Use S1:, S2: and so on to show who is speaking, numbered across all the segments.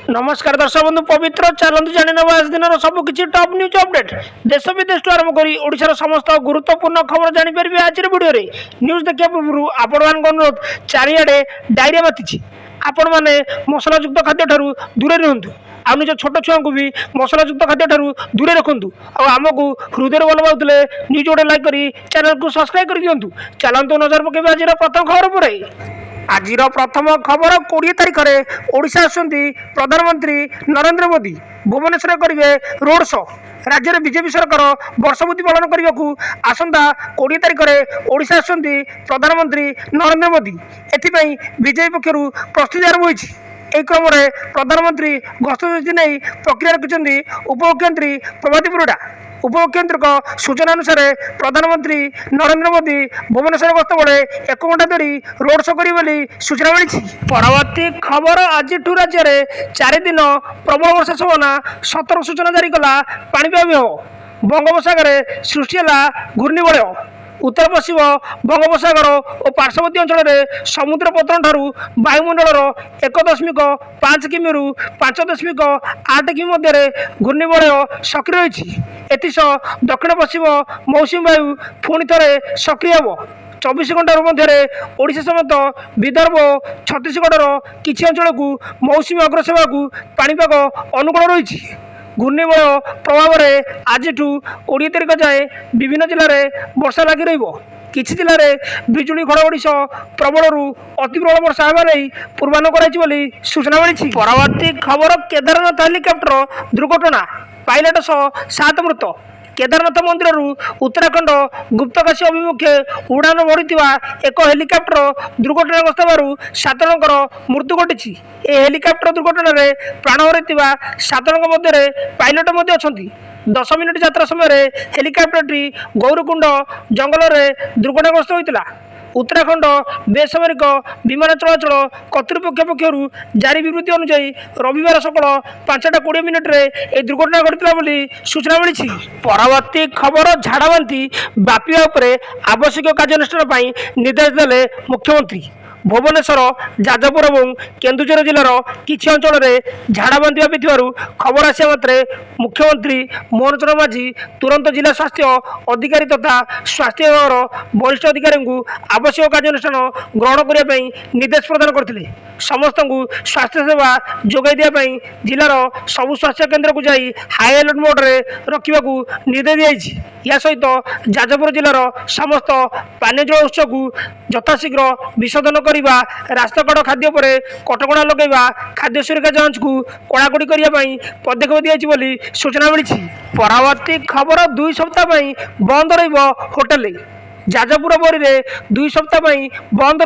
S1: नमस्कार दर्शक बंधु पवित्र चलतु जाणी नवा आज दिन सबकि टॉप न्यूज अपडेट देश विदेश आरंभ कर ओडिशार समस्त गुरुत्वपूर्ण खबर जापर आज भिडियो न्यूज देखा पूर्व आपण मान अनुरोध चारिआडे डायरिया बाती आपण मैंने मसलायुक्त खाद्य ठारू दूरे रुहतु आ निज छोट छुआ को भी मसलायुक्त खाद्य ठारू दूरे रखु आमको हृदय भल पाते न्यूज गोटे लाइक कर चैनल को सब्सक्राइब कर दिंतु चलतु नजर पकेबे आज प्रथम खबर पर। आज प्रथम खबर 20 तारिख में ओडिशा आसुंती प्रधानमंत्री नरेंद्र मोदी भुवनेश्वर करेंगे रोड शो। राज्य में बीजेपी सरकार वर्षपूर्ति पालन करने को आसंता 20 तारिख में ओडिशा आसुंती प्रधानमंत्री नरेंद्र मोदी एथिपाई बीजेपी पक्षर प्रस्तुति आरंभ होईछि। एक क्रम में प्रधानमंत्री गस्त नहीं प्रक्रिया रखिंट उपमुख्यमंत्री प्रभाती परिडा। उपमुख्यमंत्री सूचना अनुसार प्रधानमंत्री नरेंद्र मोदी भुवनेश्वर गस्त बेले 1 घंटा धरी रोड शो करेंगे सूचना मिली। परवर्ती खबर आज राज्य में 4 दिन प्रबल वर्षा संभावना सतर्क सूचना जारी कला पाणीपाग विभाग। बंगोपसागर सृष्टि है घूर्णिबलय। उत्तर पश्चिम बंगोपसागर और पार्श्ववर्ती अंचल में समुद्र पतन ठारू वायुमंडल 1.5 किमी रु 5.8 किमी मध्य घूर्णिबलय सक्रिय रही। एसह दक्षिण पश्चिम मौसुमी वायु पुणी थे सक्रिय हो। 24 घंटा मध्य ओडिशा समेत विदर्भ छत्तीसगढ़ किसी अंचल को मौसुमी अग्रसर को पाणीपाग अनुकूल रही। घूर्णिबलय प्रभाव में आज 20 तारिख जाए विभिन्न जिले में वर्षा लगी किछि जिले में बिजुली घड़घड़ी सह प्रबल अति प्रबल वर्षा होगा पूर्वानुमान कराई सूचना मिली। परवर्ती खबर केदारनाथ हेलिकप्टर दुर्घटना पायलट सह 7 मृत। केदारनाथ मंदिर उत्तराखंड गुप्तकाशी अभिमुखे उड़ान बढ़ी एक हेलिकप्टर दुर्घटनाग्रस्त होगारू 7 जनकर मृत्यु घटी। हेलिकप्टर दुर्घटना में प्राण हरई 7 जन मध्य पायलट अच्छा। 10 मिनिट यात्रा समय हेलिकप्टरटी गौरकुंड जंगल में दुर्घटनाग्रस्त होता। उत्तराखंड बेसामरिक विमान चलाचल कर्तृपक्ष पक्षर जारी विवृत्ति अनुसार रविवार सकाल 5टा 20 मिनिट में दुर्घटना घटता सूचना मिली। परवर्ती खबर झाड़ाबांति व्यापीवा उपरे आवश्यक कार्यानुष्ठान निर्देश देले मुख्यमंत्री। भुवनेश्वर जाजपुर और केन्दुझर जिलार किछि अंचल में झाड़ाबांति व्यापी खबर आसा मात्रे मुख्यमंत्री मोहन चरण माझी तुरंत जिला स्वास्थ्य अधिकारी तथा स्वास्थ्य विभाग वरिष्ठ अधिकारी को आवश्यक कार्यानुष्ठान ग्रहण करने निर्देश प्रदान करते। समस्त को स्वास्थ्य सेवा जोगाई देवाई जिलार सबु स्वास्थ्य केन्द्र को जाई हाई अलर्ट मोड रे रखा निर्देश दिखाई। या सहित जाजपुर जिलार समस्त पानीय जल उत्स को यथाशीघ्र विशोधन करने रास्ताकड़ खाद्य पर कटकणा लगेगा खाद्य सुरक्षा जांच को कड़ाकड़ी करने पदक्षेप दिखाई सूचना मिली। परवर्ती खबर 2 सप्ताह बंद होटेल। जाजपुर बरी में 2 सप्ताह बंद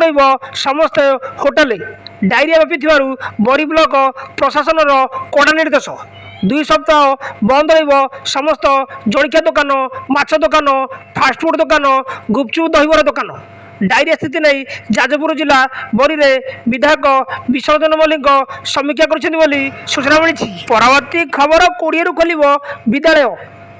S1: समस्त होटेल। डायरिया व्यापी बरी ब्लॉक प्रशासन कड़ा निर्देश। 2 सप्ताह बंद समस्त जलखिया दुकान माछ दुकान फास्टफुड दुकान गुपचुप दहीबर दुकान। डायरिया स्थिति नहीं जाजपुर जिला बरी में विधायक विसर्जन मल्लिक समीक्षा कर सूचना मिली। परवर्ती खबर 20 रु खोल विद्यालय।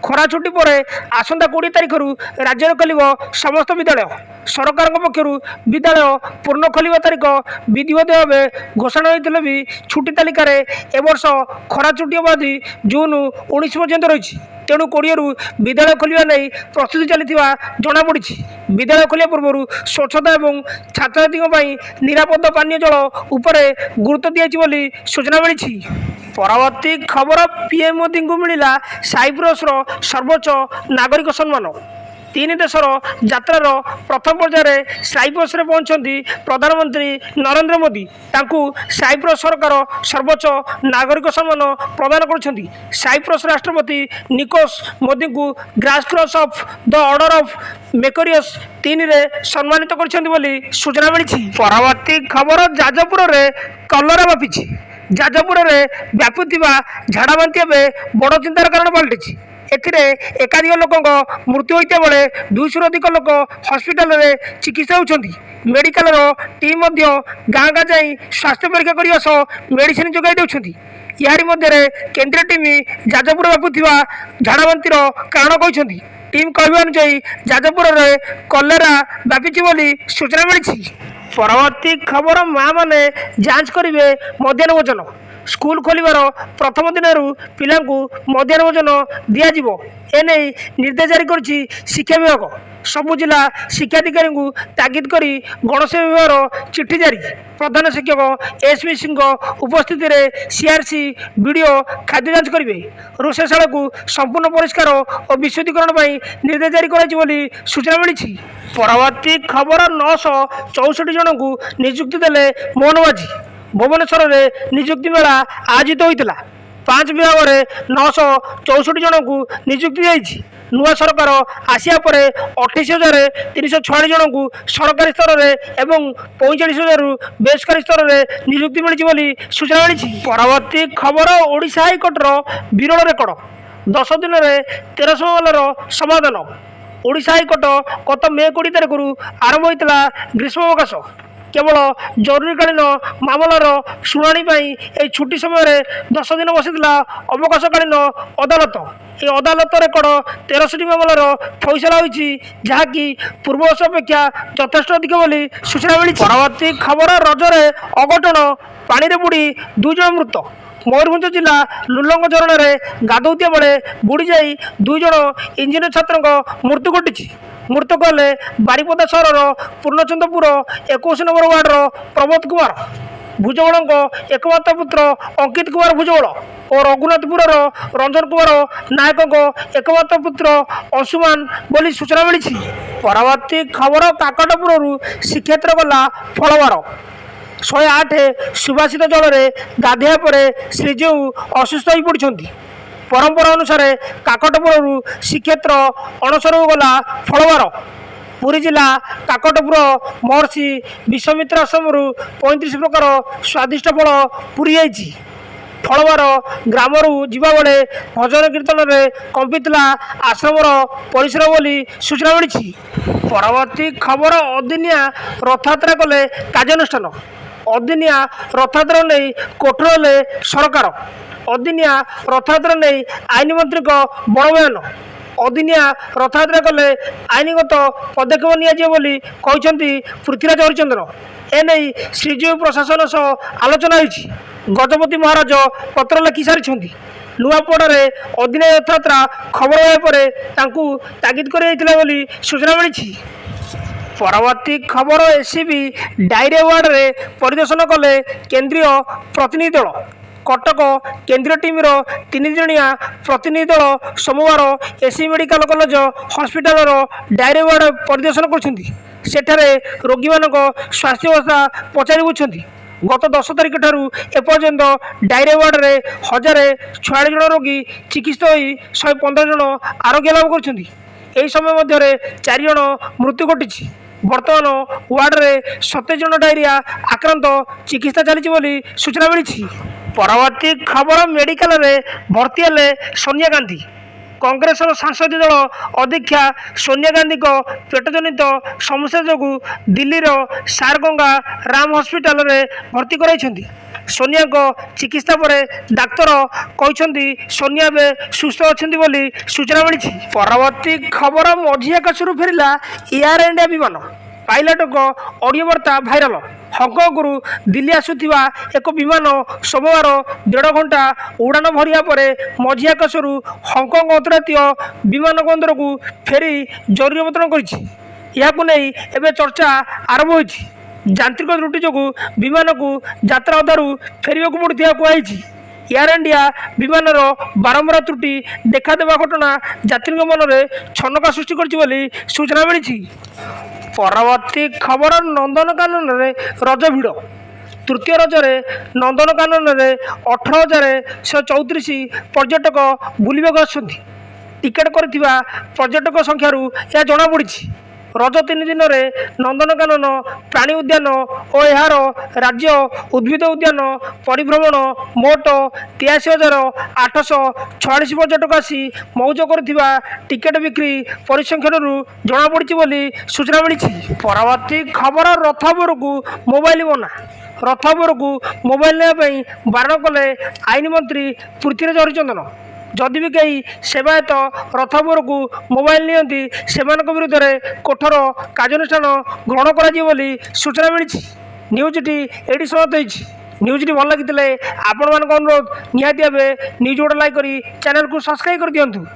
S1: खरा छुट्टी पर आसंता 20 तारिख राज्य में खोल समस्त विद्यालय। सरकार पक्षर विद्यालय पूर्ण खोल तारिख विधिवत भाव घोषणा होते भी छुट्टी तालिकार एवर्ष खरा छुट्टी अवधि जून 19 पर्यंत रही। तेणु 20 रु विद्यालय खोलिया नहीं प्रस्तुति चली जमापड़ी। विद्यालय खोलिया पूर्व स्वच्छता और छात्र छात्री निरापद पानीय जल उपर गुरुत्व दिखाई सूचना मिली। परवर्ती खबर पीएम मोदी को मिला साइप्रस सर्वोच्च नागरिक सम्मान। 3 देशर यात्रार प्रथम पर्यायर साइप्रस में पहुंचती प्रधानमंत्री नरेंद्र मोदी। साइप्रस सरकार सर्वोच्च नागरिक सम्मान प्रदान कर साइप्रस राष्ट्रपति निकोस मोदी को grand cross of the order of Makarios 3 रे सम्मानित कर सूचना मिली। परवर्ती खबर जाजपुर में कलरा व्यापी। जाजपुर में व्यापुवा झाड़ाबांति बड़ चिंतार कारण पलटि। एकाधिक लोक मृत्यु होता बेले 200 अधिक लोक हस्पिटाल में चिकित्सा होती। मेडिकल टीम गाँ गाँ जा स्वास्थ्य परीक्षा करने सह मेडिसिन जोगाई देउछंती। यारी मध्य केंद्रीय टीम जाजपुर व्यापुवा झाड़ाबांतिर कारण कहते। टीम कहवा अनुसार जाजपुर में कलेरा व्यापी सूचना मिली। परवर्ती खबर माँ मैंने जांच करेंगे मध्याह्न भोजन। ସ୍କୁଲ ଖୋଲିବାର ପ୍ରଥମ ଦିନରୁ ପିଲାଙ୍କୁ ମଧ୍ୟାହ୍ନ ଭୋଜନ ଦିଆଯିବ। ଏନେଇ ନିର୍ଦ୍ଦେଶ ଜାରି କରିଛି ଶିକ୍ଷା ବିଭାଗ। ସବୁ ଜିଲ୍ଲା ଶିକ୍ଷାଧିକାରୀଙ୍କୁ ତାଗିଦ କରି ଗଣସେବା ବିଭାଗର ଚିଠି ଜାରି। ପ୍ରଧାନ ଶିକ୍ଷକ ଏସ୍ପିସିଙ୍କ ଉପସ୍ଥିତିରେ ସିଆର୍ସି ବିଡ଼ିଓ ଖାଦ୍ୟ ଯାଞ୍ଚ କରିବେ। ରୋଷେଇଶାଳାକୁ ସମ୍ପୂର୍ଣ୍ଣ ପରିଷ୍କାର ଓ ବିଶୁଦ୍ଧିକରଣ ପାଇଁ ନିର୍ଦ୍ଦେଶ ଜାରି କରାଯାଇଛି ବୋଲି ସୂଚନା ମିଳିଛି। ପରବର୍ତ୍ତୀ ଖବର 964 ଜଣଙ୍କୁ ନିଯୁକ୍ତି ଦେଲେ ମୋହନ ମାଝୀ। ଭୁବନେଶ୍ୱରରେ ନିଯୁକ୍ତି ମେଳା ଆୟୋଜିତ ହୋଇଥିଲା। 5 ବିଭାଗରେ 964 ଜଣଙ୍କୁ ନିଯୁକ୍ତି ଦେଇଛି। ନୂଆ ସରକାର ଆସିବା ପରେ 28,346 ଜଣଙ୍କୁ ସରକାରୀ ସ୍ତରରେ ଏବଂ 45,000ରୁ ବେସରକାରୀ ସ୍ତରରେ ନିଯୁକ୍ତି ମିଳିଛି ବୋଲି ସୂଚନା ମିଳିଛି। ପରବର୍ତ୍ତୀ ଖବର ଓଡ଼ିଶା ହାଇକୋର୍ଟର ବିରଳ ରେକର୍ଡ। 10 ଦିନରେ 1300 ମାମଲାର ସମାଧାନ। ଓଡ଼ିଶା ହାଇକୋର୍ଟ ଗତ ମେ 20 ତାରିଖରୁ ଆରମ୍ଭ ହୋଇଥିଲା ଗ୍ରୀଷ୍ମାବକାଶ। କେବଳ ଜରୁରୀକାଳୀନ ମାମଲାର ଶୁଣାଣି ପାଇଁ ଏହି ଛୁଟି ସମୟରେ 10 ଦିନ ବସିଥିଲା ଅବକାଶକାଳୀନ ଅଦାଲତ। ଏହି ଅଦାଲତ ରେକର୍ଡ 1300ଟି ମାମଲାର ଫଇସଲା ହୋଇଛି, ଯାହାକି ପୂର୍ବ ବର୍ଷ ଅପେକ୍ଷା ଯଥେଷ୍ଟ ଅଧିକ ବୋଲି ସୂଚନା ମିଳିଛି। ପରବର୍ତ୍ତୀ ଖବର ରଜରେ ଅଘଟଣ, ପାଣିରେ ବୁଡ଼ି 2 ଜଣ ମୃତ। ମୟୂରଭଞ୍ଜ ଜିଲ୍ଲା ଲୁଲଙ୍ଗ ଝରଣାରେ ଗାଧୋଉଥିବା ବେଳେ ବୁଡ଼ିଯାଇ 2 ଜଣ ଇଞ୍ଜିନିୟର ଛାତ୍ରଙ୍କ ମୃତ୍ୟୁ ଘଟିଛି। ମୃତକ ହେଲେ ବାରିପଦା ସହରର ପୂର୍ଣ୍ଣଚନ୍ଦ୍ରପୁର 21 ନମ୍ବର ୱାର୍ଡର ପ୍ରମୋଦ କୁମାର ଭୁଜବଳଙ୍କ ଏକମାତ୍ର ପୁତ୍ର ଅଙ୍କିତ କୁମାର ଭୁଜବଳ ଓ ରଘୁନାଥପୁରର ରଞ୍ଜନ କୁମାର ନାୟକଙ୍କ ଏକମାତ୍ର ପୁତ୍ର ଅଂଶୁମାନ ବୋଲି ସୂଚନା ମିଳିଛି। ପରବର୍ତ୍ତୀ ଖବର କାକଟପୁରରୁ ଶ୍ରୀକ୍ଷେତ୍ର ଗଲା ଫଳବାର। 108 ସୁବାସିତ ଜଳରେ ଗାଧୋଇବା ପରେ ଶ୍ରୀଜୀଉ ଅସୁସ୍ଥ ହୋଇପଡ଼ିଛନ୍ତି। ପରମ୍ପରା ଅନୁସାରେ କାକଟପୁରରୁ ଶ୍ରୀକ୍ଷେତ୍ର ଅଣସରକୁ ଗଲା ଫଳବାର। ପୁରୀ ଜିଲ୍ଲା କାକଟପୁର ମହର୍ଷି ବିଶ୍ୱାମିତ୍ର ଆଶ୍ରମରୁ 35 ପ୍ରକାର ସ୍ୱାଦିଷ୍ଟ ଫଳ ପୁରୀ ଯାଇଛି। ଫଳବାର ଗ୍ରାମରୁ ଯିବାବେଳେ ଭଜନ କୀର୍ତ୍ତନରେ କମ୍ପିଥିଲା ଆଶ୍ରମର ପରିସର ବୋଲି ସୂଚନା ମିଳିଛି। ପରବର୍ତ୍ତୀ ଖବର ଅଦିନିଆ ରଥଯାତ୍ରା କଲେ କାର୍ଯ୍ୟାନୁଷ୍ଠାନ। ଅଦିନିଆ ରଥଯାତ୍ରା ନେଇ କଠୋର ହେଲେ ସରକାର। ଅଦିନିଆ ରଥଯାତ୍ରା ନେଇ ଆଇନ ମନ୍ତ୍ରୀଙ୍କ ବଡ଼ ବୟାନ। ଅଦିନିଆ ରଥଯାତ୍ରା କଲେ ଆଇନଗତ ପଦକ୍ଷେପ ନିଆଯିବ ବୋଲି କହିଛନ୍ତି ପୃଥ୍ୱୀରାଜ ହରିଚନ୍ଦନ। ଏନେଇ ଶ୍ରୀଜୀଉ ପ୍ରଶାସନ ସହ ଆଲୋଚନା ହୋଇଛି। ଗଜପତି ମହାରାଜ ପତ୍ର ଲେଖି ସାରିଛନ୍ତି। ନୂଆପଡ଼ାରେ ଅଦିନିଆ ରଥଯାତ୍ରା ଖବର ହେବା ପରେ ତାଙ୍କୁ ତାଗିଦ କରାଯାଇଥିଲା ବୋଲି ସୂଚନା ମିଳିଛି। ପରବର୍ତ୍ତୀ ଖବର ଏସ୍ସିବି ଡାଇରିଆ ୱାର୍ଡରେ ପରିଦର୍ଶନ କଲେ କେନ୍ଦ୍ରୀୟ ପ୍ରତିନିଧି ଦଳ। କଟକ କେନ୍ଦ୍ରୀୟ ଟିମ୍ର 3 ଜଣିଆ ପ୍ରତିନିଧି ଦଳ ସୋମବାର ଏସ୍ସି ମେଡିକାଲ କଲେଜ ହସ୍ପିଟାଲର ଡାଇରିଆ ୱାର୍ଡ ପରିଦର୍ଶନ କରୁଛନ୍ତି। ସେଠାରେ ରୋଗୀମାନଙ୍କ ସ୍ୱାସ୍ଥ୍ୟ ଅବସ୍ଥା ପଚାରି ବୁଝୁଛନ୍ତି। ଗତ 10 ତାରିଖ ଠାରୁ ଏପର୍ଯ୍ୟନ୍ତ ଡାଇରିଆ ୱାର୍ଡରେ 1046 ଜଣ ରୋଗୀ ଚିକିତ୍ସିତ ହୋଇ 115 ଜଣ ଆରୋଗ୍ୟ ଲାଭ କରୁଛନ୍ତି। ଏହି ସମୟ ମଧ୍ୟରେ 4 ଜଣ ମୃତ୍ୟୁ ଘଟିଛି। ବର୍ତ୍ତମାନ ୱାର୍ଡରେ 27 ଜଣ ଡାଇରିଆ ଆକ୍ରାନ୍ତ ଚିକିତ୍ସା ଚାଲିଛି ବୋଲି ସୂଚନା ମିଳିଛି। ପରବର୍ତ୍ତୀ ଖବର ମେଡିକାଲରେ ଭର୍ତ୍ତି ହେଲେ ସୋନିଆ ଗାନ୍ଧୀ। କଂଗ୍ରେସର ସଂସଦୀୟ ଦଳ ଅଧ୍ୟକ୍ଷା ସୋନିଆ ଗାନ୍ଧୀଙ୍କ ପେଟଜନିତ ସମସ୍ୟା ଯୋଗୁଁ ଦିଲ୍ଲୀର ସାରଗଙ୍ଗା ରାମ ହସ୍ପିଟାଲରେ ଭର୍ତ୍ତି କରାଇଛନ୍ତି। ସୋନିଆଙ୍କ ଚିକିତ୍ସା ପରେ ଡାକ୍ତର କହିଛନ୍ତି ସୋନିଆ ଏବେ ସୁସ୍ଥ ଅଛନ୍ତି ବୋଲି ସୂଚନା ମିଳିଛି। ପରବର୍ତ୍ତୀ ଖବର ମଝି ଆକାଶରୁ ଫେରିଲା ଏୟାର ଇଣ୍ଡିଆ ବିମାନ। ପାଇଲଟଙ୍କ ଅଡ଼ିଓ ବାର୍ତ୍ତା ଭାଇରାଲ। ହଂକଂରୁ ଦିଲ୍ଲୀ ଆସୁଥିବା ଏକ ବିମାନ ସୋମବାର 1.5 ଘଣ୍ଟା ଉଡ଼ାଣ ଭରିବା ପରେ ମଝି ଆକାଶରୁ ହଂକଂ ଅନ୍ତର୍ଜାତୀୟ ବିମାନ ବନ୍ଦରକୁ ଫେରି ଜରୁରୀ ଅବତରଣ କରିଛି। ଏହାକୁ ନେଇ ଏବେ ଚର୍ଚ୍ଚା ଆରମ୍ଭ ହୋଇଛି। ଯାନ୍ତ୍ରିକ ତ୍ରୁଟି ଯୋଗୁଁ ବିମାନକୁ ଯାତ୍ରା ଅଧାରୁ ଫେରିବାକୁ ପଡ଼ିଥିବା କୁହାଯାଇଛି। ଏୟାର ଇଣ୍ଡିଆ ବିମାନର ବାରମ୍ବାର ତ୍ରୁଟି ଦେଖାଦେବା ଘଟଣା ଯାତ୍ରୀଙ୍କ ମନରେ ଛନକା ସୃଷ୍ଟି କରିଛି ବୋଲି ସୂଚନା ମିଳିଛି। ପରବର୍ତ୍ତୀ ଖବର ନନ୍ଦନକାନନରେ ରଜ ଭିଡ଼। ତୃତୀୟ ରଜରେ ନନ୍ଦନକାନନରେ 18,134 ପର୍ଯ୍ୟଟକ ବୁଲିବାକୁ ଆସୁଛନ୍ତି। ଟିକେଟ୍ କରିଥିବା ପର୍ଯ୍ୟଟକ ସଂଖ୍ୟାରୁ ଏହା ଜଣାପଡ଼ିଛି। ରଜ 3 ଦିନରେ ନନ୍ଦନକାନନ ପ୍ରାଣୀ ଉଦ୍ୟାନ ଓ ଏହାର ରାଜ୍ୟ ଉଦ୍ଭିଦ ଉଦ୍ୟାନ ପରିଭ୍ରମଣ ମୋଟ 83,846 ପର୍ଯ୍ୟଟକ ଆସି ମଉଜ କରିଥିବା ଟିକେଟ୍ ବିକ୍ରି ପରିସଂଖ୍ୟାନରୁ ଜଣାପଡ଼ିଛି ବୋଲି ସୂଚନା ମିଳିଛି। ପରବର୍ତ୍ତୀ ଖବର ରଥବରକୁ ମୋବାଇଲ ମନା। ରଥବରକୁ ମୋବାଇଲ ନେବା ପାଇଁ ବାରଣ କଲେ ଆଇନ ମନ୍ତ୍ରୀ ପୃଥ୍ୱୀରାଜ ହରିଚନ୍ଦନ। ଯଦି ବି କେହି ସେବାୟତ ରଥବରକୁ ମୋବାଇଲ ନିଅନ୍ତି ସେମାନଙ୍କ ବିରୁଦ୍ଧରେ କଠୋର କାର୍ଯ୍ୟାନୁଷ୍ଠାନ ଗ୍ରହଣ କରାଯିବ ବୋଲି ସୂଚନା ମିଳିଛି। ନ୍ୟୁଜ୍ଟି ଏଇଠି ସମାପ୍ତ ହୋଇଛି। न्यूज़टी भल लगी आपण मान अनुरोध निहाती भावे न्यूज़ गोटे लाइक करी चैनल को सब्सक्राइब कर दियंतु।